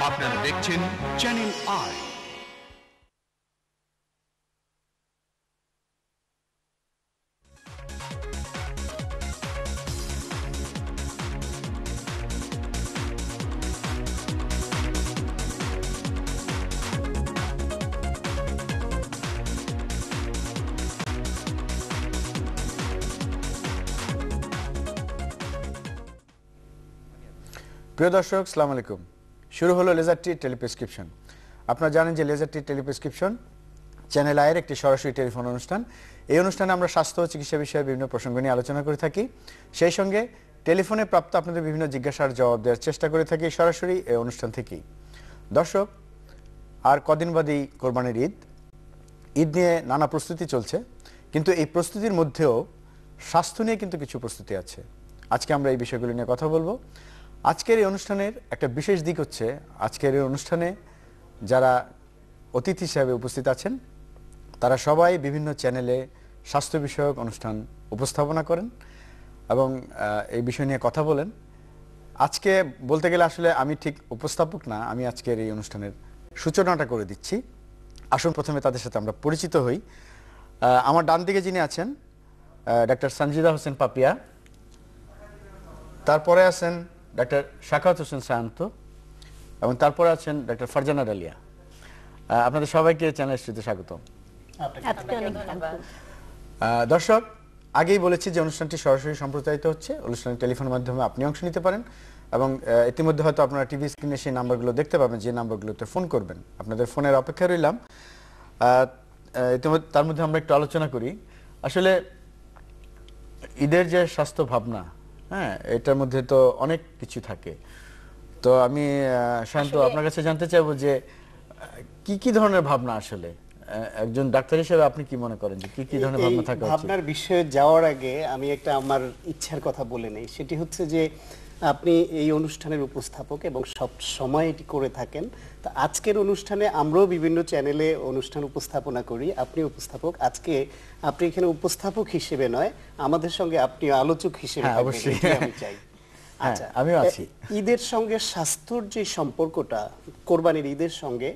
আপনারা দেখছেন channel I. প্রিয় দর্শক, আসসালামু আলাইকুম। শুরু হলো লেজার টি টেলিপ্রেসক্রিপশন। আপনারা জানেন যে লেজার টি টেলিপ্রেসক্রিপশন চ্যানেল আয়ের একটি সরাসরি টেলিফোন অনুষ্ঠান। এই অনুষ্ঠানে আমরা স্বাস্থ্য ও চিকিৎসা বিষয়ে বিভিন্ন প্রসঙ্গ নিয়ে আলোচনা করে থাকি। সেই সঙ্গে টেলিফোনে প্রাপ্ত আপনাদের বিভিন্ন জিজ্ঞাসার জবাব দেওয়ার চেষ্টা করে থাকি সরাসরি এই অনুষ্ঠান থেকেই। দর্শক, আর কদিন বাদেই কোরবানির ঈদ। ঈদ নিয়ে নানা প্রস্তুতি চলছে, কিন্তু এই প্রস্তুতির মধ্যেও স্বাস্থ্য নিয়ে কিন্তু কিছু প্রস্তুতি আছে। আজকে আমরা এই বিষয়গুলো নিয়ে কথা বলবো। আজকের এই অনুষ্ঠানের একটা বিশেষ দিক হচ্ছে, আজকের এই অনুষ্ঠানে যারা অতিথি হিসাবে উপস্থিত আছেন তারা সবাই বিভিন্ন চ্যানেলে স্বাস্থ্য বিষয়ক অনুষ্ঠান উপস্থাপনা করেন এবং এই বিষয় নিয়ে কথা বলেন। আজকে বলতে গেলে আসলে আমি ঠিক উপস্থাপক না, আমি আজকের এই অনুষ্ঠানের সূচনাটা করে দিচ্ছি। আসুন প্রথমে তাদের সাথে আমরা পরিচিত হই। আমার ডান দিকে যিনি আছেন ডাক্তার সঞ্জিদা হোসেন পাপিয়া, তারপরে আছেন ডাক্তার শাখাওয়াত হোসেন সায়ন্ত এবং তারপরে আছেন ডাক্তার ফারজানা ডালিয়া। আপনাদের সবাইকে চ্যানেল স্টুডিওতে স্বাগতম। দর্শক, আগেই বলেছি যে অনুষ্ঠানটি সরাসরি সম্প্রচারিত হচ্ছে। অনুষ্ঠানের টেলিফোনের মাধ্যমে আপনি অংশ নিতে পারেন এবং ইতিমধ্যে হয়তো আপনারা টিভি স্ক্রিনে সেই নাম্বারগুলো দেখতে পাবেন, যে নাম্বারগুলোতে ফোন করবেন। আপনাদের ফোনের অপেক্ষায় রইলাম। ইতিমধ্যে তার মধ্যে আমরা একটু আলোচনা করি। আসলে ঈদের যে স্বাস্থ্য ভাবনা, হ্যাঁ, এটার মধ্যে তো অনেক কিছু থাকে। তো আমি শান্ত আপনার কাছে জানতে চাইবো যে কি কি ধরনের ভাবনা আসলে একজন ডাক্তার হিসেবে আপনি কি মনে করেন যে কি কি ধরনের ভাবনা থাকা উচিত? ভাবনার বিষয়ে যাওয়ার আগে আমি একটা আমার ইচ্ছার কথা বলে নেই। সেটি হচ্ছে যে আপনি এই অনুষ্ঠানের উপস্থাপক এবং সব সময় এটি করে থাকেন। তো আজকের অনুষ্ঠানে আমরাও বিভিন্ন চ্যানেলে অনুষ্ঠান উপস্থাপনা করি, আপনি উপস্থাপক। আজকে আপনি এখানে উপস্থাপক হিসেবে নয়, আমাদের সঙ্গে আপনি আলোচক হিসেবে অবশ্যই আমি চাই। আচ্ছা, আমিও আছি। ঈদের সঙ্গে স্বাস্থ্যর যে সম্পর্কটা কোরবানির ঈদের সঙ্গে,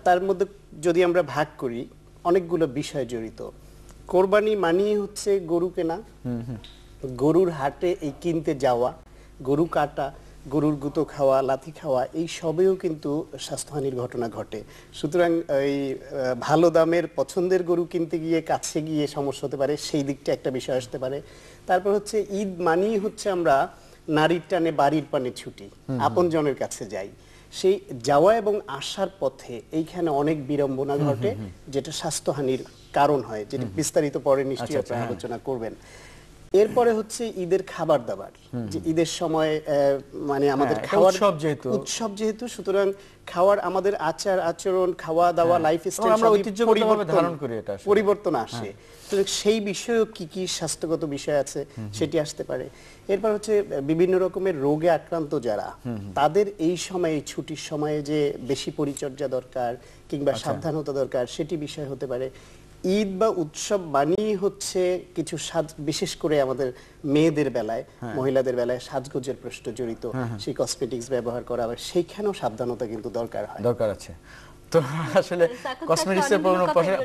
তার মধ্যে যদি আমরা ভাগ করি অনেকগুলো বিষয় জড়িত। কোরবানি মানেই হচ্ছে গরু কেনা, গরুর হাটে এই কিনতে যাওয়া, গরু কাটা, গরুর গুঁতো খাওয়া, লাথি খাওয়া, এই সবেও কিন্তু স্বাস্থ্যহানির ঘটনা ঘটে। সুতরাং এই ভালো দামের পছন্দের গরু কিনতে গিয়ে কাছে গিয়ে সমস্যা হতে পারে, সেই দিকটা একটা বিষয় আসতে পারে। তারপর হচ্ছে ঈদ মানেই হচ্ছে আমরা নারীর টানে বাড়ির পানে ছুটি, আপনজনের কাছে যাই। সেই যাওয়া এবং আসার পথে এইখানে অনেক বিড়ম্বনা ঘটে, যেটা স্বাস্থ্যহানির কারণ হয়, যেটা বিস্তারিত পরে নিশ্চয়ই আপনারা আলোচনা করবেন। এরপরে হচ্ছে ঈদের খাবার দাবার, যে ঈদের সময় মানে আমাদের খাওয়ার উৎসব যেহেতু, সুতরাং খাওয়ার আমাদের আচার আচরণ, খাওয়া দাওয়া, লাইফস্টাইল পরিবর্তন আসে। সেই বিষয়েও কি কি স্বাস্থ্যগত বিষয় আছে সেটি আসতে পারে। এরপর হচ্ছে বিভিন্ন রকমের রোগে আক্রান্ত যারা, তাদের এই সময়ে, এই ছুটির সময়ে যে বেশি পরিচর্যা দরকার কিংবা সাবধানতা দরকার, সেটি বিষয় হতে পারে। ঈদ বা উৎসব বানিয়ে হচ্ছে কিছু বিশেষ করে আমাদের মেয়েদের বেলায়, মহিলাদের বেলায় সাজগোজের প্রশ্ন জড়িত, সেই কসমেটিক্স ব্যবহার করা, সেইখানেও সাবধানতা কিন্তু দরকার আছে। তো আসলে কসমেটিক্সের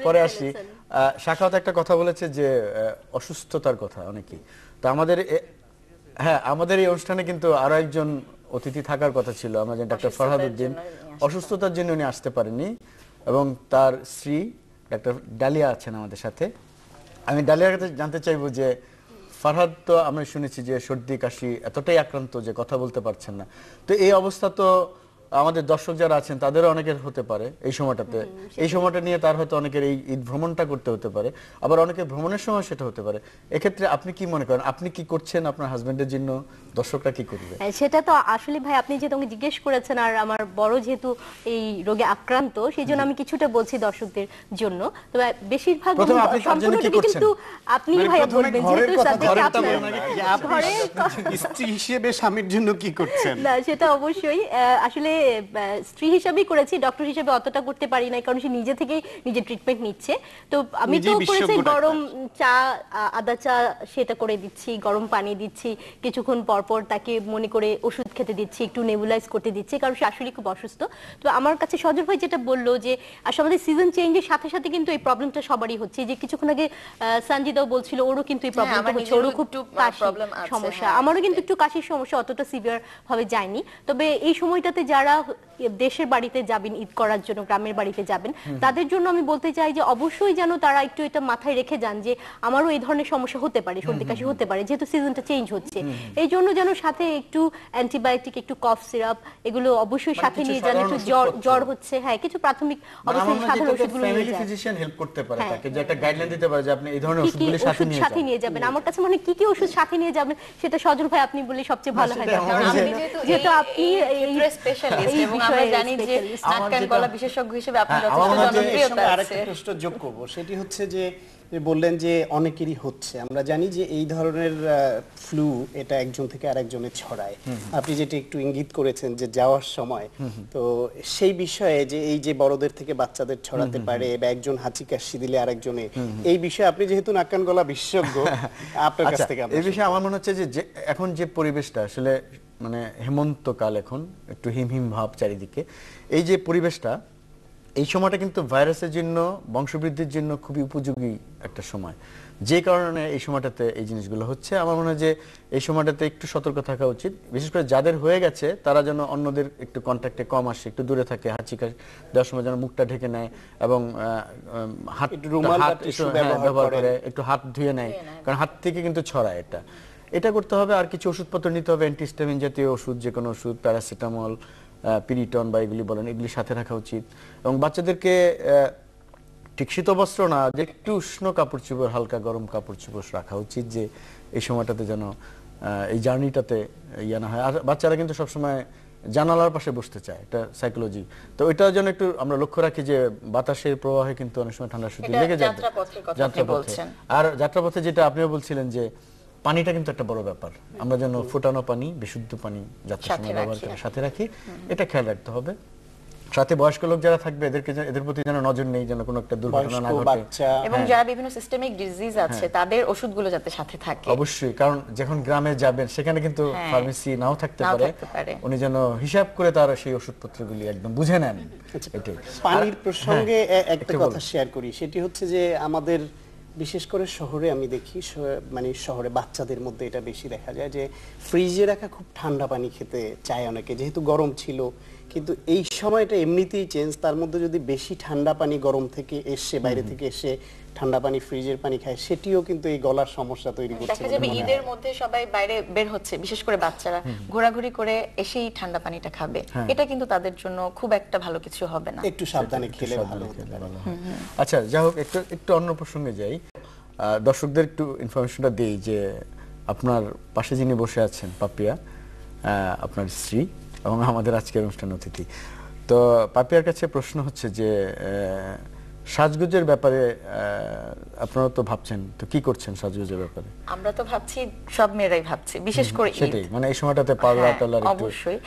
পরে আসি। শাখাওয়াত একটা কথা বলেছে যে অসুস্থতার কথা অনেকেই। তো আমাদের এই অনুষ্ঠানে কিন্তু আরো একজন অতিথি থাকার কথা ছিল, আমরা জানি ডাক্তার ফরহাদ উদ্দিন। অসুস্থতার জন্য উনি আসতে পারেননি এবং তার স্ত্রী ডাক্তার ডালিয়া আছেন আমাদের সাথে। আমি ডালিয়ার কাছে জানতে চাইবো যে ফরহাদ তো আমরা শুনেছি যে সর্দি কাশি এতটাই আক্রান্ত যে কথা বলতে পারছেন না। তো এই অবস্থা তো আমাদের দর্শক যারা আছেন তাদেরও অনেকের হতে পারে এই সময়টাতে। এই সময়টা নিয়ে তার হয়তো অনেকের এই ঈদ ভ্রমণটা করতে হতে পারে, আবার অনেকের ভ্রমণের সময় সেটা হতে পারে। এক্ষেত্রে আপনি কি মনে করেন, আপনি কি করছেন আপনার হাজবেন্ডের জন্য, দর্শকরা কি করবে? সেটা তো আসলে ভাই আপনি যেহেতু আমাকে জিজ্ঞেস করেছেন, আর আমার বড় যেহেতু এই রোগে আক্রান্ত, সেই জন্য আমি কিছুটা বলছি দর্শকদের জন্য। তবে বেশিরভাগ কিন্তু আপনি ভাইয়া বলবেন, যেহেতু স্ত্রী হিসেবে স্বামীর জন্য কি করছেন। না, সেটা অবশ্যই। আসলে স্ত্রী হিসেবেই করেছি, ডক্টর হিসেবে অতটা করতে পারি না, কারণ সে নিজে থেকেই নিজে ট্রিটমেন্ট নিচ্ছে। তো আমি তো করেছি গরম চা, আদা চা সেটা করে দিচ্ছি, গরম পানি দিচ্ছি, কিছুক্ষণ পর পর তাকে মনে করে ওষুধ খেতে দিচ্ছি, একটু নেবুলাইজ করতে দিচ্ছি, কারণ সে আসলে খুব অসুস্থ। তো আমার কাছে সজল ভাই যেটা বললো যে আসলে আমাদের সিজন চেঞ্জের সাথে সাথে কিন্তু এই প্রবলেমটা সবারই হচ্ছে। যে কিছুক্ষণ আগে সঞ্জিদাও বলছিল ওরও কিন্তু এই প্রবলেমটা হচ্ছে, ওরও খুব সমস্যা, আমারও কিন্তু একটু কাশির সমস্যা, অতটা সিভিয়ার ভাবে যায়নি। তবে এই সময়টাতে যারা দেশের বাড়িতে যাবেন ঈদ করার জন্য, গ্রামের বাড়িতে যাবেন, তাদের জন্য আমি বলতে চাই যে অবশ্যই যেন তারা একটু এটা মাথায় রেখে যান যে আমারও এই ধরনের সমস্যা হতে পারে, সর্দি কাশি হতে পারে, যেহেতু সিজনটা চেঞ্জ হচ্ছে। এই জন্য যেন সাথে একটু অ্যান্টিবায়োটিক, একটু কফ সিরাপ এগুলো অবশ্যই সাথে নিয়ে যান। একটু জ্বর হচ্ছে, হ্যাঁ কিছু প্রাথমিক অবস্থায় সাধারণ ওষুধগুলো নিয়ে যান। ফিজিশিয়ান হেল্প করতে পারে তাকে, যে একটা গাইডলাইন দিতে পারে যে আপনি এই ধরনের ওষুধগুলো সাথে নিয়ে যাবেন। আমার কাছে মনে হয় কি ওষুধ সাথে নিয়ে যাবেন সেটা সজল ভাই আপনি বলে সবচেয়ে ভালো হয়, যেহেতু আপনি এই স্পেশালিস্ট এবং আমরা জানি যে নাক কান গলা বিশেষজ্ঞ হিসেবে আপনি যথেষ্ট জনপ্রিয়তা আছে। আরেকটা প্রশ্ন যোগ করব, সেটি হচ্ছে যে বললেন যে অনেকেরই হচ্ছে, আমরা জানি যে এই ধরনের ফ্লু এটা একজন থেকে আরেকজনে ছড়ায়। আপনি যেটা একটু ইঙ্গিত করেছেন যে যাওয়ার সময়, তো সেই বিষয়ে যে এই যে বড়দের থেকে বাচ্চাদের ছড়াতে পারে বা একজন হাঁচি কাশি দিলে আরেকজনে, এই বিষয়ে আপনি যেহেতু নাক কান গলা বিশেষজ্ঞ, আপনার কাছ থেকে এই বিষয়ে আমার মনে হচ্ছে যে এখন যে পরিবেশটা আসলে মানে হেমন্তকাল, এখন একটু হিমহিম ভাব চারিদিকে, এই যে পরিবেশটা, এই সময়টা কিন্তু ভাইরাসের জন্য, বংশবৃদ্ধির জন্য খুবই উপযোগী একটা সময়, যে কারণে এই সময়টাতে এই জিনিসগুলো হচ্ছে। আমার মনে হয় যে এই সময়টাতে একটু সতর্ক থাকা উচিত, বিশেষ করে যাদের হয়ে গেছে তারা যেন অন্যদের একটু কন্ট্যাক্টে কম আসে, একটু দূরে থাকে, হাঁচি কাশি দেওয়ার সময় যেন মুখটা ঢেকে নেয় এবং হাত ব্যবহার করে, একটু হাত ধুয়ে নেয়, কারণ হাত থেকে কিন্তু ছড়ায় এটা করতে হবে। আর কিছু ওষুধপত্র নিতে হবে, অ্যান্টিহিস্টামিন জাতীয় ওষুধ, যে কোনো ওষুধ, প্যারাসিটামল, পিরিটন বা এগুলি বলেন, এগুলি সাথে রাখা উচিত। এবং বাচ্চাদেরকে ঠিক শীত বস্ত্র না, যে একটু উষ্ণ কাপড় চোপড়, হালকা গরম কাপড় চোপড় রাখা উচিত, যে এই সময়টাতে যেন এই জার্নিটাতে ইয়ে না হয়। আর বাচ্চারা কিন্তু সবসময় জানালার পাশে বসতে চায়, এটা সাইকোলজি। তো ওইটার জন্য একটু আমরা লক্ষ্য রাখি যে বাতাসের প্রবাহে কিন্তু অনেক সময় ঠান্ডা সর্দি লেগে যায় যাত্রাপথে। আর যাত্রাপথে যেটা আপনিও বলছিলেন যে পানিটা কিন্তু একটা বড় ব্যাপার, আমরা যেন ফোটানো পানি, বিশুদ্ধ পানি যাত্রার সময় ব্যবহার করে সাথে রাখি, এটা খেয়াল রাখতে হবে। সাথে বয়স্ক লোক যারা থাকবে এদের প্রতি যেন নজর নেই, যেন কোনো একটা দুর্ঘটনা না ঘটে, এবং যারা বিভিন্ন সিস্টেমিক ডিজিজ আছে তাদের ওষুধগুলো যাতে সাথে থাকে। অবশ্যই, কারণ যখন গ্রামে যাবেন সেখানে কিন্তু ফার্মেসি নাও থাকতে পারে, উনি যেন হিসাব করে তার সেই ওষুধপত্রগুলি একদম বুঝে নেন। এটাই। পানির প্রসঙ্গে একটা কথা শেয়ার করি, সেটি হচ্ছে যে আমাদের বিশেষ করে শহরে আমি দেখি, মানে শহরে বাচ্চাদের মধ্যে এটা বেশি দেখা যায় যে ফ্রিজে রাখা খুব ঠান্ডা পানি খেতে চায় অনেকে, যেহেতু গরম ছিল। কিন্তু এই সময়টা এমনিতেই চেঞ্জ, তার মধ্যে যদি বেশি ঠান্ডা পানি গরম থেকে এসে, বাইরে থেকে এসে ঠান্ডা পানি, ফ্রিজের পানি খায়, সেটিও কিন্তু এই গলার সমস্যা তৈরি করছে। দেখা যাবে ঈদের মধ্যে সবাই বাইরে বের হচ্ছে, বিশেষ করে বাচ্চারা ঘোরাঘুরি করে এসেই ঠান্ডা পানিটা খাবে, এটা কিন্তু তাদের জন্য খুব একটা ভালো কিছু হবে না, একটু সাবধানে খেলে ভালো হতে পারে। আচ্ছা, যাই হোক, একটু অন্য প্রসঙ্গে যাই। দর্শকদের একটু ইনফরমেশনটা দেই যে আপনার পাশে যিনি বসে আছেন, পাপিয়া, আপনার স্ত্রী এবং আমাদের আজকের অনুষ্ঠান অতিথি। তো পাপিয়ার কাছে প্রশ্ন হচ্ছে যে সাজগোজের ব্যাপারে আপনারা তো ভাবছেন, তো কি করছেন সাজগোজের ব্যাপারে? আমরা তো ভাবছি, সব মেয়েরাই ভাবছে, বিশেষ করে সেটাই, মানে এই সময়টাতে পার্লার টার্লার একটু অবশ্যই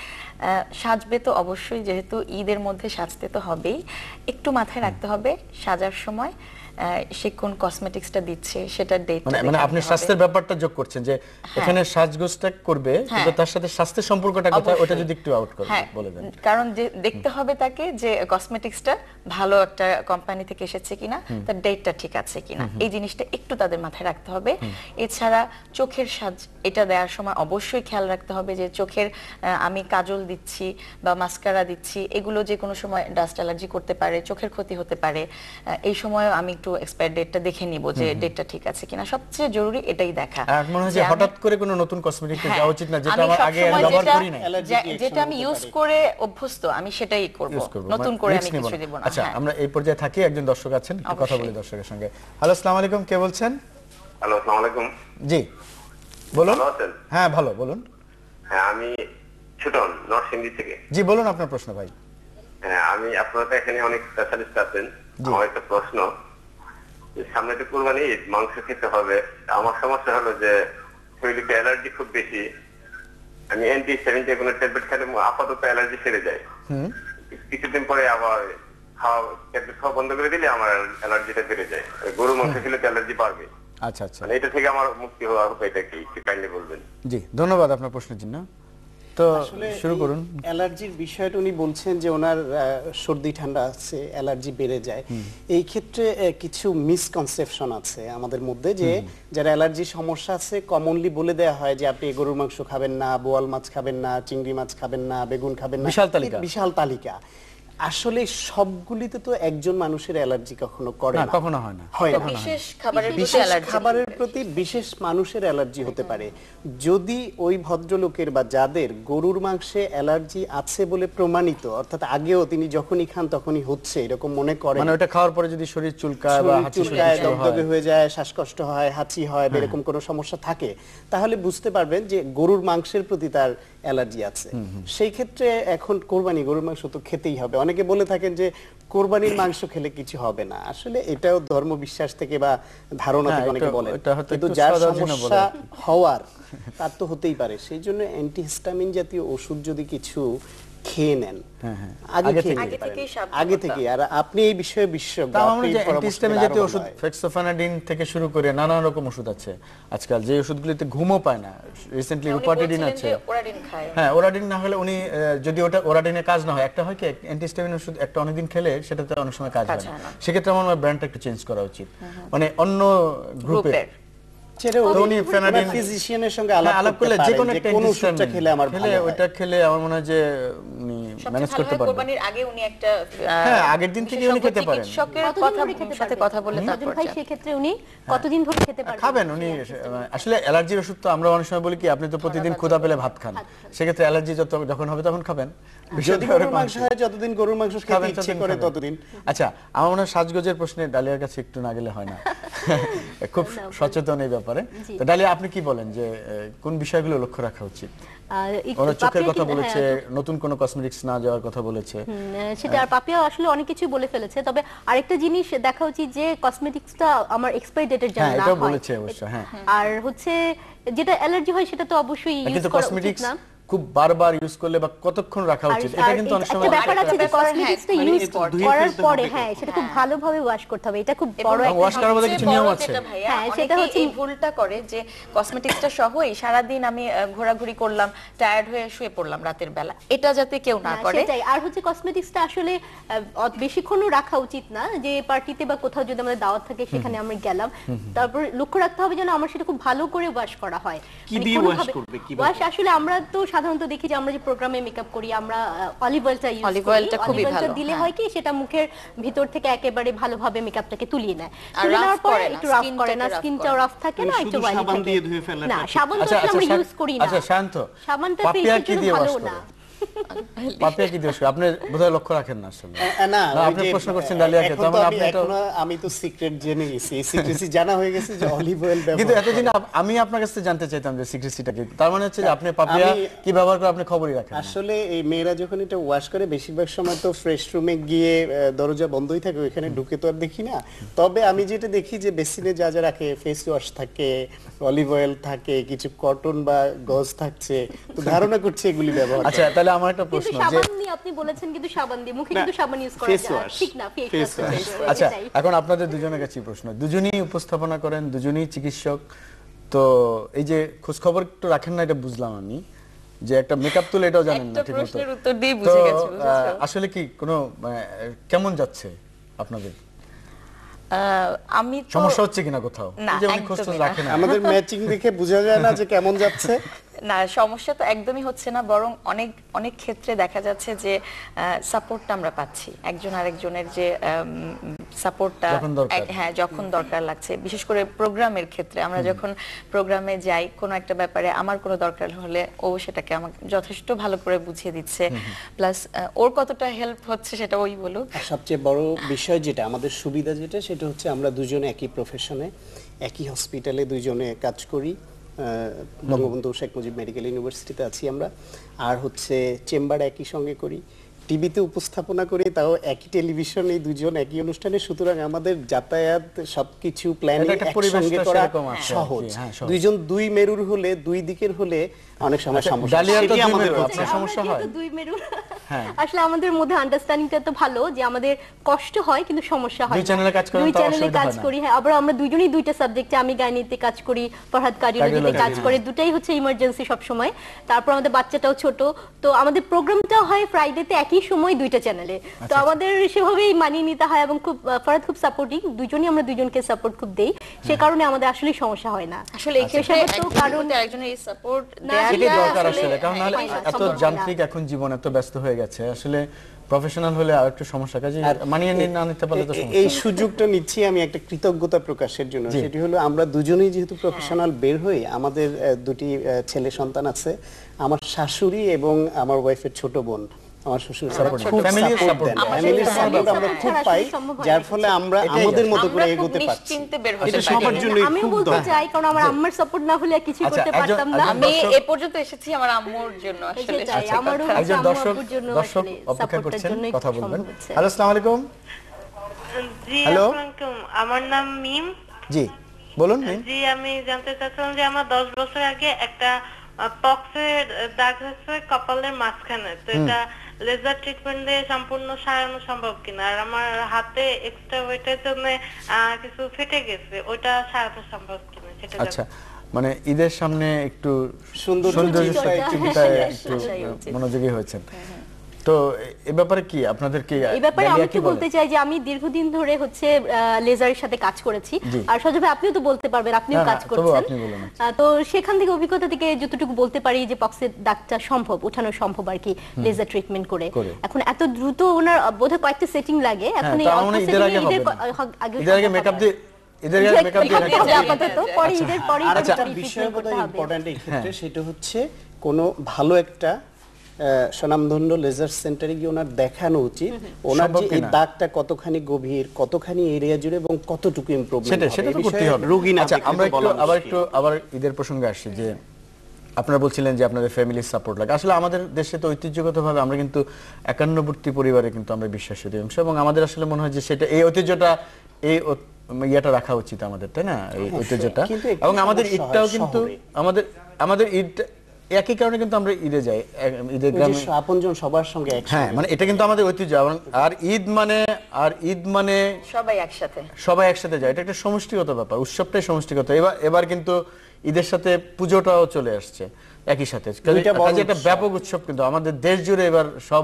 সাজবে, তো অবশ্যই যেহেতু ঈদের মধ্যে সাজতে তো হবেই, একটু মাথায় রাখতে হবে সাজার সময় সে কোন কসমেটিক্সটা দিচ্ছে, সেটা ডেটটা মানে আপনি স্বাস্থ্যের ব্যাপারটা যোগ করছেন, যে এখানে সাজগোজটা করবে কিন্তু তার সাথে স্বাস্থ্যের সম্পর্কটা কোথায়, ওটা যদি একটু আউট করে বলে দেন। কারণ যে দেখতে হবে তাকে যে কসমেটিক্সটা ভালো একটা কোম্পানি থেকে এসেছে কিনা, তার ডেটটা ঠিক আছে কিনা, এই জিনিসটা একটু তাদের মাথায় রাখতে হবে। এছাড়া চোখের সাজ, এটা দেওয়ার সময় অবশ্যই খেয়াল রাখতে হবে যে চোখের আমি কাজল দিচ্ছি বা মাস্কারা দিচ্ছি, এগুলো যে কোনো সময় ডাস্ট অ্যালার্জি করতে পারে, চোখের ক্ষতি হতে পারে। এই সময় আমি একটু এক্সপায়ার ডেটটা দেখে নিব যে ডেটটা ঠিক আছে কিনা, সবচেয়ে জরুরি এটাই দেখা। আর মনে হয় যে হঠাৎ করে কোনো নতুন কসমেটিক্স যাওয়া উচিত না, যেটা আমরা আগে ব্যবহার করি না, যেটা আমি ইউজ করে অভ্যস্ত, আমি সেটাই করব, নতুন করে আমি কিছু দেব না। আচ্ছা, আমরা এই পর্যায়ে থাকি, একজন দর্শক আছেন, কথা বলি দর্শকের সঙ্গে। হ্যালো, আসসালামু আলাইকুম, কে বলছেন? হ্যালো, আসসালামু আলাইকুম। জি বলুন। ভালো আছেন? হ্যাঁ ভালো, বলুন। হ্যাঁ, আমি ছোটন, নরসিংদী থেকে। জি বলুন আপনার প্রশ্ন ভাই। হ্যাঁ, আমি আপনারা তো এখানে অনেক স্পেশালিস্ট আছেন, আমার একটা প্রশ্ন, সামনে তো কুরবানি ঈদ, মাংস খেতে হবে। আমার সমস্যা হলো যে শরীরে অ্যালার্জি খুব বেশি, আমি অ্যান্টিহিস্টামিন যে কোনো ট্যাবলেট খেলে আপাতত অ্যালার্জি সেরে যায়। কিছুদিন পরে আবার ট্যাবলেট খাওয়া বন্ধ করে দিলে আমার অ্যালার্জিটা বেড়ে যায়। গরু মাংস খেলে তো অ্যালার্জি বাড়বে। আচ্ছা আচ্ছা, মানে এটা থেকে আমার মুক্তি হওয়ার উপায়টা কি একটু কাইন্ডলি বলবেন? জি ধন্যবাদ আপনার প্রশ্নের জন্য। তো আসলে শুরু করুন। অ্যালার্জির বিষয়টা উনি বলছেন যে ওনার সর্দি ঠান্ডা আছে, অ্যালার্জি বেড়ে যায়। এই ক্ষেত্রে কিছু মিসকনসেপশন আছে আমাদের মধ্যে, যে যারা অ্যালার্জির সমস্যা আছে কমনলি বলে দেওয়া হয় যে আপনি গরুর মাংস খাবেন না, বোয়াল মাছ খাবেন না, চিংড়ি মাছ খাবেন না, বেগুন খাবেন না, বিশাল তালিকা। আসলে সবগুলিতে তো একজন মানুষের অ্যালার্জি কখনো করে না, কখনো হয় না। বিশেষ খাবারের প্রতি বিশেষ অ্যালার্জি, খাবারের প্রতি বিশেষ মানুষের অ্যালার্জি হতে পারে। যদি ওই ভদ্রলোকের বা যাদের গরুর মাংসে অ্যালার্জি আছে বলে প্রমাণিত, অর্থাৎ আগেও তিনি যখনই খান তখনই হচ্ছে এরকম মনে করেন, মানে ওটা খাওয়ার পরে যদি শরীর চুলকায় বা হাঁচি চুলকায়, দগদগে হয়ে যায়, শ্বাসকষ্ট হয়, হাঁচি হয়, এরকম কোনো সমস্যা থাকে, তাহলে বুঝতে পারবেন যে গরুর মাংসের প্রতি তার অ্যালার্জি আছে। সেই ক্ষেত্রে এখন কোরবানি, গরুর মাংস তো খেতেই হবে। অনেকে বলে থাকেন যে কোরবানির মাংস খেলে কিছু হবে না, আসলে এটাও ধর্ম বিশ্বাস থেকে বা ধারণা থেকে অনেকে বলেন, কিন্তু যার সমস্যা হওয়ার তার তো হতেই পারে। সেই জন্য অ্যান্টিহিস্টামিন জাতীয় ওষুধ যদি কিছু খেয়ে নেন আগে থেকে, আর আপনি এই বিষয়ে বিশেষজ্ঞ, আপনি অ্যান্টিহিস্টামিন জাতীয় ওষুধ ফেক্সোফেনাডিন থেকে শুরু করে নানা রকম ওষুধ আছে আজকাল, যে ওষুধগুলিতে ঘুমও পায় না। রিসেন্টলি রুপাটিডিন আছে, হ্যাঁ ওরাডিন না হলে উনি যদি ওটা ওরাডিনের কাজ না হয়, একটা হয় কি অ্যান্টিহিস্টামিন ওষুধ একটা অনেকদিন খেলে সেটাতে অনেক সময় কাজ হয় না, সেক্ষেত্রে আমার ব্র্যান্ডটা একটু চেঞ্জ করা উচিত, মানে অন্য গ্রুপের ফিজিশিয়ানের সঙ্গে আলাপ করলে যে কোনো একটা ওষুধটা খেলে আমার ভালো হয়, ওটা খেলে আমার মনে হয় যে উনি ম্যানেজ করতে পারবেন। কোরবানির আগে উনি একটা হ্যাঁ আগের দিন থেকে উনি খেতে পারেন, চিকিৎসকের সাথে কথা বলে তারপর ভাই সেই ক্ষেত্রে উনি কতদিন ধরে খেতে পারবেন? খাবেন উনি। আসলে অ্যালার্জির ওষুধ তো আমরা অনেক সময় বলি কি আপনি তো প্রতিদিন ক্ষুধা পেলে ভাত খান, সেক্ষেত্রে অ্যালার্জি যখন হবে তখন খাবেন। যতদিন গরুর মাংস খেতে ইচ্ছে করে ততদিন। আচ্ছা আমার মনে হয় সাজগোজের প্রশ্নে ডালিয়ার কাছে একটু না গেলে হয় না, খুব সচেতন এই ব্যাপারে। তো ডালিয়া আপনি কি বলেন যে কোন বিষয়গুলো লক্ষ্য রাখা উচিত? ওরা চোখের কথা বলেছে, নতুন কোন কসমেটিক্স না যাওয়ার কথা বলেছে, সেটা আর পাপিয়া আসলে অনেক কিছু বলে ফেলেছে। তবে আরেকটা জিনিস দেখা উচিত যে কসমেটিক্সটা আমার এক্সপায়ারি ডেটের যেন না হয়, বলেছে অবশ্য। হ্যাঁ আর হচ্ছে যেটা অ্যালার্জি হয় সেটা তো অবশ্যই ইউজ করা উচিত না। খুব বারবার ইউজ করলে বা কতক্ষণ রাখা উচিত, এটা কিন্তু অনেক সময় ব্যাপার আছে যে কসমেটিক্সটা ইউজ করার পরে হ্যাঁ সেটা খুব ভালোভাবে ওয়াশ করতে হবে, এটা খুব বড় একটা ওয়াশ করার মধ্যে কিছু নিয়ম আছে। হ্যাঁ সেটা হচ্ছে এই ভুলটা করে যে কসমেটিক্সটা সহই সারা দিন আমি ঘোরাঘুরি করলাম, টায়ার্ড হয়ে শুয়ে পড়লাম রাতের বেলা, এটা যাতে কেউ না করে। সেটাই। আর হচ্ছে কসমেটিক্সটা আসলে বেশিক্ষণও রাখা উচিত না, যে পার্টিতে বা কোথাও যদি আমাদের দাওয়াত থাকে সেখানে আমরা গেলাম, তারপর লক্ষ্য রাখতে হবে যেন আমার সেটা খুব ভালো করে ওয়াশ করা হয়। কি দিয়ে ওয়াশ করবে? ওয়াশ আসলে আমরা তো সাধারণত দেখি যে আমরা যে প্রোগ্রামে মেকআপ করি আমরা অলিভ অয়েলটা ইউজ করি, অলিভ অয়েলটা খুবই ভালো, দিলে হয় কি সেটা মুখের ভিতর থেকে একেবারে ভালোভাবে মেকআপটাকে তুলিয়ে নেয়, তুলে নেওয়ার পরে একটু রাফ করে না, স্কিনটা রাফ থাকে না, একটু অয়েলি থাকে না। সাবান তো আমরা ইউজ করি না। আচ্ছা শান্ত, সাবানটা ফেসের জন্য ভালো না। পাপিয়া কি দোষ? আপনি বোধহয় লক্ষ্য রাখেন না আসলে। না আপনি প্রশ্ন করছেন ডালিয়াকে, তো আমি তো সিক্রেট জেনে গেছি, সিক্রেসি জানা হয়ে গেছে যে অলিভ অয়েল ব্যবহার। কিন্তু এতদিন আমি আপনার কাছে জানতে চাইতাম যে সিক্রেসিটা কি, তার মানে হচ্ছে যে আপনি পাপিয়া কি ব্যবহার করে আপনি খবরই রাখেন। আসলে এই মেয়েরা যখন এটা ওয়াশ করে বেশিরভাগ সময় তো ফ্রেশ রুমে গিয়ে দরজা বন্ধই থাকে, ওখানে ঢুকে তো আর দেখি না। তবে আমি যেটা দেখি যে বেসিনে যা যা রাখে, ফেস ওয়াশ থাকে, অলিভ অয়েল থাকে, কিছু কটন বা গজ থাকছে, তো ধারণা করছি এগুলি ব্যবহার। আচ্ছা তাহলে আমার একটা প্রশ্ন, যে সাবান দিয়ে আপনি বলেছেন কিন্তু সাবান দিয়ে মুখে কিন্তু সাবান ইউজ করা যায় ঠিক না, ফেস ওয়াশ। আচ্ছা এখন আপনাদের দুজনের কাছে প্রশ্ন, দুজনেই উপস্থাপনা করেন, দুজনেই চিকিৎসক, তো এই যে খোঁজ খবর একটু রাখেন না, এটা বুঝলাম আমি, যে একটা মেকআপ তুলে এটাও জানেন না ঠিক মতো, প্রশ্নের উত্তর দিয়ে বুঝে গেছি। আসলে কি কোনো কেমন যাচ্ছে আপনাদের? আমি সমস্যা হচ্ছে কিনা কোথাও, যে উনি খোঁজ রাখেন না? আমাদের ম্যাচিং দেখে বোঝা যায় না যে কেমন যাচ্ছে। না সমস্যা তো একদমই হচ্ছে না, বরং অনেক অনেক ক্ষেত্রে দেখা যাচ্ছে যে সাপোর্টটা আমরা পাচ্ছি, একজন আরেকজনের যে সাপোর্টটা হ্যাঁ যখন দরকার লাগছে, বিশেষ করে প্রোগ্রামের ক্ষেত্রে আমরা যখন প্রোগ্রামে যাই কোনো একটা ব্যাপারে আমার কোনো দরকার হলে ও সেটাকে আমাকে যথেষ্ট ভালো করে বুঝিয়ে দিচ্ছে, প্লাস ওর কতটা হেল্প হচ্ছে সেটা ওই বলুক। সবচেয়ে বড় বিষয় যেটা আমাদের সুবিধা যেটা সেটা হচ্ছে আমরা দুজনে একই প্রফেশনে একই হসপিটালে দুজনে কাজ করি, বঙ্গবন্ধু শেখ মুজিব মেডিকেল ইউনিভার্সিটিতে আছি আমরা, আর হচ্ছে চেম্বার একই সঙ্গে করি, টিভিতে উপস্থাপনা করি, তাও একই টেলিভিশন, এই দুজন একই অনুষ্ঠানে, সুতরাং আমাদের যাতায়াত সবকিছু প্ল্যানিং একসঙ্গে করা সহজ। দুইজন দুই মেরুর হলে, দুই দিকের হলে অনেক সময় সমস্যা সেটি আমাদের আপনার সমস্যা হয়। দুই মেরু আসলে আমাদের মধ্যে আন্ডারস্ট্যান্ডিংটা তো ভালো, যে আমাদের কষ্ট হয় কিন্তু সমস্যা হয় দুই চ্যানেলে কাজ করেন, দুই তো চ্যানেলে অসুবিধা কাজ হয় না। করি। হ্যাঁ, আবার আমরা দুইজনেই দুইটা সাবজেক্টে, আমি গাইনিতে কাজ করি, ফরহাদ কার্ডিওলজিতে কাজ করে, দুটাই হচ্ছে ইমার্জেন্সি সব সময়। তারপর আমাদের বাচ্চাটাও ছোট, তো আমাদের প্রোগ্রামটা হয় ফ্রাইডেতে একই সময় দুইটা চ্যানেলে, তো আমাদের সেভাবেই মানিয়ে নিতে হয়। এবং খুব ফরহাদ খুব সাপোর্টিং, দুইজনই আমরা দুইজনকে সাপোর্ট খুব দেই, সে কারণে আমাদের আসলে সমস্যা হয় না আসলে এই ক্ষেত্রে কারণ একজনের এই সাপোর্ট এটাই দরকার আসলে, কারণ নাহলে এত যান্ত্রিক এখন জীবন এত ব্যস্ত হয়ে গেছে, আসলে প্রফেশনাল হলে আর একটু সমস্যা, কাজে মানিয়ে না নিতে পারলে তো সমস্যা। এই সুযোগটা নিচ্ছি আমি একটা কৃতজ্ঞতা প্রকাশের জন্য, সেটি হলো আমরা দুজনেই যেহেতু প্রফেশনাল বের হই, আমাদের দুটি ছেলে সন্তান আছে, আমার শাশুড়ি এবং আমার ওয়াইফের ছোট বোন, আমার শ্বশুর ফ্যামিলির সাপোর্ট আমরা খুব পাই, যার ফলে আমরা আমাদের মতো করে এগোতে পারছি। নিশ্চিন্তে বের হতে এটা পারি। সবার জন্যই আমি খুব বলতে দরকার। চাই, কারণ আমার আম্মার সাপোর্ট না হলে কিছু করতে পারতাম না। আমি এ পর্যন্ত এসেছি আমার আম্মুর জন্য, আসলে সেটাই, আমারও একজন আম্মু দর্শক আব্বুর জন্য দর্শক আসলে অপেক্ষা সাপোর্টের করছেন, জন্যই কথা বলবেন। সম্ভব হচ্ছে। হ্যালো, আসসালামু আলাইকুম। জি, হ্যালো। আসসালামু আলাইকুম। আমার নাম মিম। জি বলুন মিম। জি, আমি জানতে চাচ্ছিলাম যে আমার 10 বছর আগে একটা পক্সের দাগ হয়েছে কপালের মাঝখানে, তো এটা লেজার ট্রিটমেন্ট দিয়ে সম্পূর্ণ সারানো সম্ভব কিনা, আর আমার হাতে এক্সট্রা ওয়েটের জন্য কিছু ফেটে গেছে, ওটা সারানো সম্ভব কিনা সেটা আচ্ছা, মানে ঈদের সামনে একটু সৌন্দর্যটা একটু মনোযোগী হয়েছেন, তো এ ব্যাপারে কি আপনাদের কি এই ব্যাপারে আমি ডালিয়া একটু কি বলে? বলতে চাই যে আমি দীর্ঘদিন ধরে হচ্ছে লেজারের সাথে কাজ করেছি, আর সজীব ভাই আপনিও তো বলতে পারবেন, আপনিও হ্যাঁ, কাজ তবু করছেন, আপনি বলুন। তো সেখান থেকে অভিজ্ঞতা থেকে যতটুকু বলতে পারি যে পক্সের দাগটা সম্ভব, ওঠানো সম্ভব আর কি লেজার ট্রিটমেন্ট করে। এখন এত দ্রুত ওনার বোধহয় কয়েকটা সেটিং লাগে, এখন এই অল্প ঈদের আগে সেটিং ঈদের আগে মেকআপ দিয়ে ঈদের আগে মেকআপ দিয়ে রাখতে হবে। আপাতত পরে ঈদের পরেই আর একটা ট্রিটমেন্ট বিষয় করতে হবে। ইম্পর্ট্যান্ট এই ক্ষেত্রে, সেটা হচ্ছে কোনো ভালো একটা স্বনামধন্য লেজার সেন্টারে গিয়ে ওনার দেখানো উচিত ওনার যে এই দাগটা কতখানি গভীর, কতখানি এরিয়া জুড়ে এবং কতটুকু ইমপ্রুভমেন্ট হবে, সেটা তো এই বিষয়ে করতেই হবে। রোগী না আচ্ছা, দেখলে আমরা তো বলা মুশকিল। আবার ঈদের প্রসঙ্গে আসছি, যে আপনারা বলছিলেন যে আপনাদের ফ্যামিলির সাপোর্ট লাগে। আসলে আমাদের দেশে তো ঐতিহ্যগতভাবে আমরা কিন্তু একান্নবর্তী পরিবারে কিন্তু আমরা বিশ্বাসী অংশ, এবং আমাদের আসলে মনে হয় যে সেটা এই ঐতিহ্যটা ইয়েটা রাখা উচিত আমাদের, তাই না, এই ঐতিহ্যটা। কিন্তু একটু এবং আমাদের সমস্যা ঈদটাও হয় কিন্তু শহরে। আমাদের ঈদ একই কারণে কিন্তু আমরা ঈদে যাই, ঈদের গ্রামে। নিজস্ব আপনজন সবার সঙ্গে একসাথে। হ্যাঁ, মানে এটা কিন্তু আমাদের ঐতিহ্য। আর ঈদ মানে সবাই একসাথে যায়, এটা একটা সমষ্টিগত ব্যাপার, উৎসবটাই সমষ্টিগত। এবার কিন্তু ঈদের সাথে পুজোটাও চলে আসছে একই সাথে, কাজে একটা ব্যাপক উৎসব, কিন্তু আমাদের দেশ জুড়ে এবার সব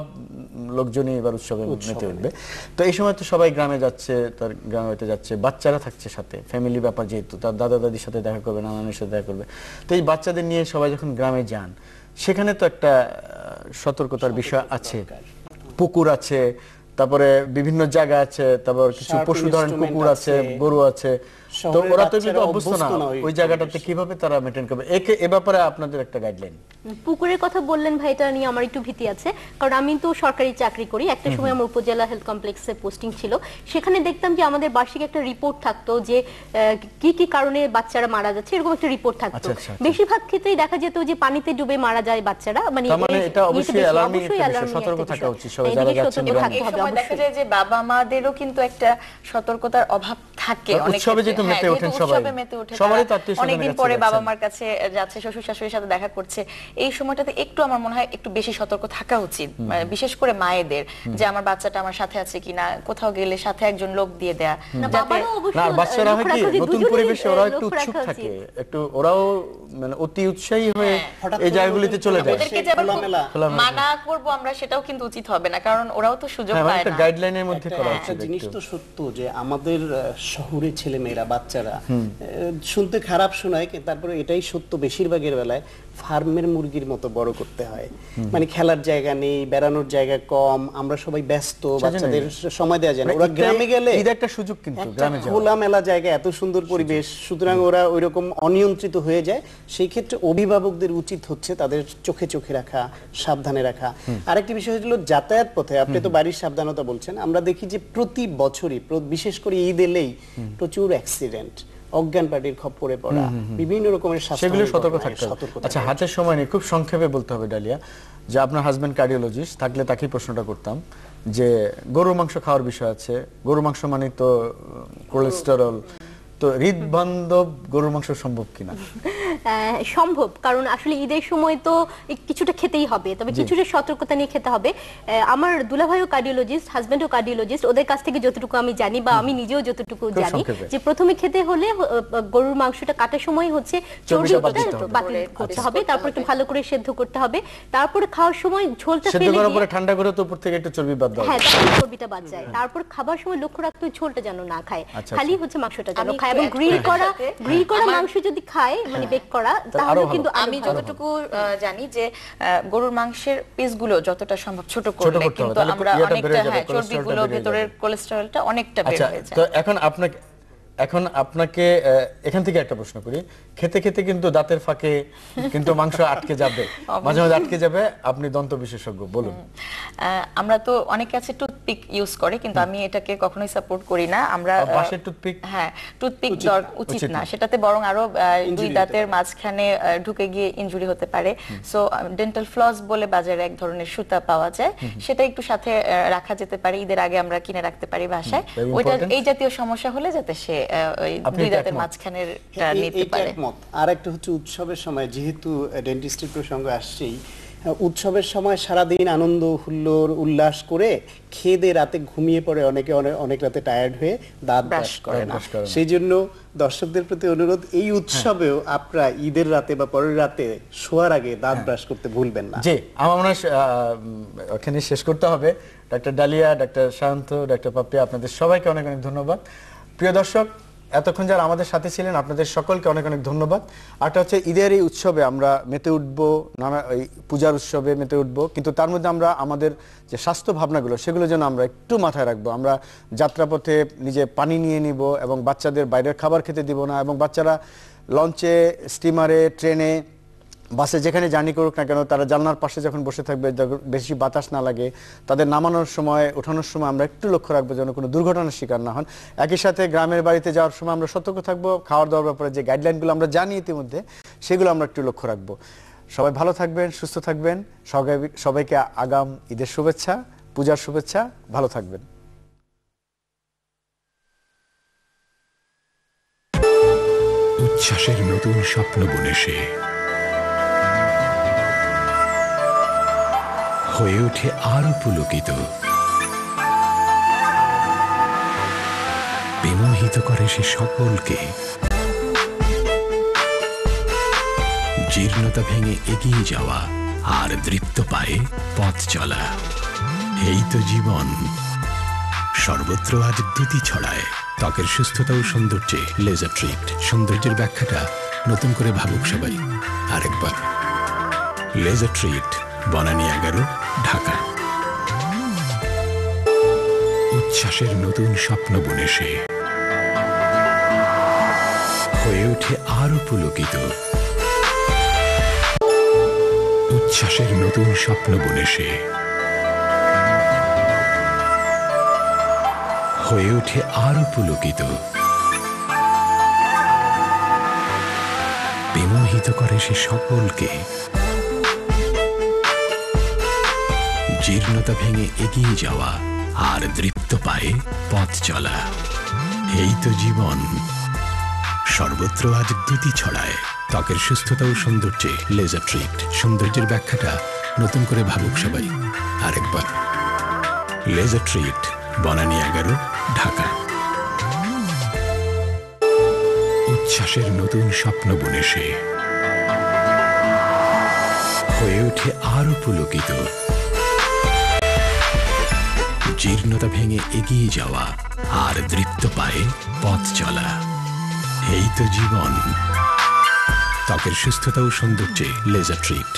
লোকজনই এবার উৎসবে মেতে উঠবে। তো এই সময় তো সবাই গ্রামে যাচ্ছে, তার গ্রামে হইতে যাচ্ছে, বাচ্চারা থাকছে সাথে, ফ্যামিলি ব্যাপার যেহেতু, তার দাদা দাদির সাথে দেখা করবে, নানানের সাথে দেখা করবে। তো এই বাচ্চাদের নিয়ে সবাই যখন গ্রামে যান, সেখানে তো একটা সতর্কতার বিষয় আছে, পুকুর আছে, তারপরে বিভিন্ন জায়গা আছে, তারপর কিছু পশু ধরেন কুকুর আছে, গরু আছে, তো ওরা তো কিন্তু অভ্যস্ত না, ওই জায়গাটাতে কিভাবে তারা মেইনটেইন করবে, এ ব্যাপারে আপনাদের একটা গাইডলাইন। পুকুরের কথা বললেন ভাই, এটা নিয়ে আমার একটু ভীতি আছে, কারণ আমি তো সরকারি চাকরি করি, একটা সময় আমার উপজেলা হেলথ কমপ্লেক্সে পোস্টিং ছিল, সেখানে দেখতাম যে আমাদের বার্ষিক একটা রিপোর্ট থাকতো যে কি কি কারণে বাচ্চারা মারা যাচ্ছে, এরকম একটা রিপোর্ট থাকতো। বেশিরভাগ ক্ষেত্রেই দেখা যেত যে পানিতে ডুবে মারা যায় বাচ্চারা, মানে এটা অবশ্যই অ্যালার্মিং, সতর্ক থাকা উচিত সবাই যারা যাচ্ছেন। দেখা যায় যে বাবা মাদেরও কিন্তু একটা সতর্কতার অভাব থাকে, উৎসবে যেহেতু মেতে ওঠেন সবাই অনেকদিন পরে বাবা মার কাছে যাচ্ছে, শ্বশুর শাশুড়ির সাথে দেখা করছে, এই সময়টাতে একটু আমার মনে হয় একটু বেশি সতর্ক থাকা উচিত, বিশেষ করে মায়েদের, যে আমার বাচ্চাটা আমার সাথে আছে কিনা, কোথাও গেলে সাথে একজন লোক দিয়ে দেয়া, বাচ্চারা হয় কি নতুন পরিবেশে ওরা একটু উৎসুক থাকে, একটু ওরাও মানে অতি উৎসাহী হয়ে এই জায়গাগুলিতে চলে যায়। ওদেরকে যে মানা করব আমরা, সেটাও কিন্তু উচিত হবে না, কারণ ওরাও তো সুযোগ পায় না। একটা গাইডলাইনের মধ্যে করা উচিত। একটা জিনিস তো সত্য যে আমাদের শহুরে ছেলেমেয়েরা, বাচ্চারা শুনতে খারাপ শোনায়, তারপরে এটাই সত্য, বেশিরভাগের বেলায় ফার্মের মুরগির মতো বড় করতে হয়, মানে খেলার জায়গা নেই, বেড়ানোর জায়গা কম, আমরা সবাই ব্যস্ত, বাচ্চাদের সময় দেওয়া যায় না। ওরা গ্রামে গেলে এটা একটা সুযোগ, কিন্তু গ্রামে যাওয়া খোলামেলা জায়গা, এত সুন্দর পরিবেশ, সুতরাং ওরা ওইরকম অনিয়ন্ত্রিত হয়ে যায়। সেই ক্ষেত্রে অভিভাবকদের উচিত হচ্ছে তাদের চোখে চোখে রাখা, সাবধানে রাখা। আরেকটি বিষয় হলো যাতায়াত পথে, আপনি তো বাড়ির সাবধানতা বলছেন, আমরা দেখি যে প্রতি বছরই, বিশেষ করে ঈদ এলেই প্রচুর অ্যাক্সিডেন্ট, অজ্ঞান পার্টির খপ্পরে পড়া, বিভিন্ন রকমের সেগুলো সতর্ক থাকতে হবে। আচ্ছা, হাতের সময় নেই, খুব সংক্ষেপে বলতে হবে ডালিয়া, যে আপনার হাজবেন্ড কার্ডিওলজিস্ট থাকলে তাকেই প্রশ্নটা করতাম যে গরুর মাংস খাওয়ার বিষয় আছে, গরুর মাংস মানে তো কোলেস্টেরল, তো হৃদবান্ধব গরুর মাংস সম্ভব কিনা? সম্ভব, কারণ আসলে ঈদের সময় তো কিছুটা খেতেই হবে, তবে কিছুটা সতর্কতা নিয়ে খেতে হবে। আমার দুলাভাইও কার্ডিওলজিস্ট, হাজবেন্ডও কার্ডিওলজিস্ট, ওদের কাছ থেকে যতটুকু আমি জানি বা আমি নিজেও যতটুকু জানি, যে প্রথমে খেতে হলে গরুর মাংসটা কাটার সময় হচ্ছে চর্বিটা বাতিল করতে হবে, তারপর একটু ভালো করে সেদ্ধ করতে হবে, তারপরে খাওয়ার সময় ঝোলটা ফেলে দিয়ে ঠান্ডা করে তো উপর থেকে একটু চর্বি বাদ দাও, হ্যাঁ তারপর চর্বিটা বাদ যায়, তারপর খাবার সময় লক্ষ্য রাখতে হবে ঝোলটা যেন না খায়, খালি হচ্ছে মাংসটা যেন খায়, এবং গ্রিল করা মাংস যদি খায় মানে বেক করা, তাহলে কিন্তু আমি যতটুকু জানি যে গরুর মাংসের পিসগুলো যতটা সম্ভব ছোট করলে কিন্তু আমরা অনেকটা চর্বিগুলো ভেতরের কোলেস্টেরলটা অনেকটা বের হয়ে যায়। তো এখন আপনাকে এখান থেকে একটা প্রশ্ন করি, খেতে খেতে কিন্তু দাঁতের ফাঁকে কিন্তু মাংস আটকে যাবে, মাঝে মাঝে আটকে যাবে, আপনি দন্ত বিশেষজ্ঞ, বলুন। আমরা তো অনেকে আছে টুথপিক ইউজ করে, কিন্তু আমি এটাকে কখনোই সাপোর্ট করি না। আমরা বাঁশের টুথপিক, হ্যাঁ টুথপিক উচিত না, সেটাতে বরং আরো দুই দাঁতের মাঝখানে ঢুকে গিয়ে ইনজুরি হতে পারে। সো ডেন্টাল ফ্লস বলে বাজারে এক ধরনের সুতা পাওয়া যায়, সেটা একটু সাথে রাখা যেতে পারে, ঈদের আগে আমরা কিনে রাখতে পারি বাসায়, ওইটা এই জাতীয় সমস্যা হলে যাতে সে ওই দুই দাঁতের মাঝখানের নিতে পারে। আর একটা হচ্ছে উৎসবের সময়, যেহেতু ডেন্টিস্টের প্রসঙ্গ আসছেই, উৎসবের সময় সারাদিন আনন্দ হুল্লোর উল্লাস করে খেয়ে রাতে ঘুমিয়ে পড়ে অনেকে, অনেক রাতে টায়ার্ড হয়ে দাঁত ব্রাশ করে না। সেই জন্য দর্শকদের প্রতি অনুরোধ, এই উৎসবেও আপনারা ঈদের রাতে বা পরের রাতে শোয়ার আগে দাঁত ব্রাশ করতে ভুলবেন না। জি, আমার মনে হয় ওখানে শেষ করতে হবে। ডাক্তার ডালিয়া, ডাক্তার শান্ত, ডাক্তার পাপিয়া, আপনাদের সবাইকে অনেক অনেক ধন্যবাদ। প্রিয় দর্শক, এতক্ষণ যারা আমাদের সাথে ছিলেন আপনাদের সকলকে অনেক অনেক ধন্যবাদ। আরটা হচ্ছে ঈদের এই উৎসবে আমরা মেতে উঠবো, নানা এই পূজার উৎসবে মেতে উঠবো, কিন্তু তার মধ্যে আমরা আমাদের যে স্বাস্থ্য ভাবনাগুলো সেগুলো যেন আমরা একটু মাথায় রাখবো। আমরা যাত্রাপথে নিজে পানি নিয়ে নিব এবং বাচ্চাদের বাইরের খাবার খেতে দিব না, এবং বাচ্চারা লঞ্চে, স্টিমারে, ট্রেনে, বাসে যেখানে জার্নি করুক না কেন, তারা জানলার পাশে যখন বসে থাকবে বেশি বাতাস না লাগে, তাদের নামানোর সময়, ওঠানোর সময় আমরা একটু লক্ষ্য রাখবো যেন কোনো দুর্ঘটনার শিকার না হন। একই সাথে গ্রামের বাড়িতে যাওয়ার সময় আমরা সতর্ক থাকবো, খাওয়ার দাওয়ার ব্যাপারে যে গাইডলাইনগুলো আমরা জানি ইতিমধ্যে, সেগুলো আমরা একটু লক্ষ্য রাখবো। সবাই ভালো থাকবেন, সুস্থ থাকবেন, সবাইকে আগাম ঈদের শুভেচ্ছা, পূজার শুভেচ্ছা, ভালো থাকবেন। উচ্ছ্বাসের নতুন স্বপ্ন বুনে সে হয়ে ওঠে আরো পুলকিত, বিমোহিত করে সে সকলকে, জীর্ণতা ভেঙে এগিয়ে যাওয়া আর দৃপ্ত পায়ে পথ চলা, এই তো জীবন। সর্বত্র আজ দ্যুতি ছড়ায়, ত্বকের সুস্থতা ও সৌন্দর্যে লেজার ট্রিট। সৌন্দর্যের ব্যাখ্যাটা নতুন করে ভাবুক সবাই আরেকবার। Laser Treat, Banani 11, Dhaka. উচ্ছ্বাসের নতুন স্বপ্ন বুনে সে হয়ে ওঠে আরো পুলকিত, উচ্ছ্বাসের নতুন স্বপ্ন বুনে সে হয়ে ওঠে আরো পুলকিত, বিমোহিত করে সে সকলকে, জীর্ণতা ভেঙে এগিয়ে যাওয়া আর দৃপ্ত পায়ে পথ চলা, এই তো জীবন। সর্বত্র আজ দ্যুতি ছড়ায়, ত্বকের সুস্থতা ও সৌন্দর্যে লেজার ট্রিট। সৌন্দর্যের ব্যাখ্যাটা নতুন করে ভাবুক সবাই আরেকবার। Laser Treat, Banani 11, Dhaka. উচ্ছ্বাসের নতুন স্বপ্ন বুনে সে হয়ে ওঠে আরো পুলকিত, জীর্ণতা ভেঙে এগিয়ে যাওয়া আর দৃপ্ত পায়ে পথ চলা, এই তো জীবন। ত্বকের সুস্থতা ও সৌন্দর্যে লেজার ট্রিট।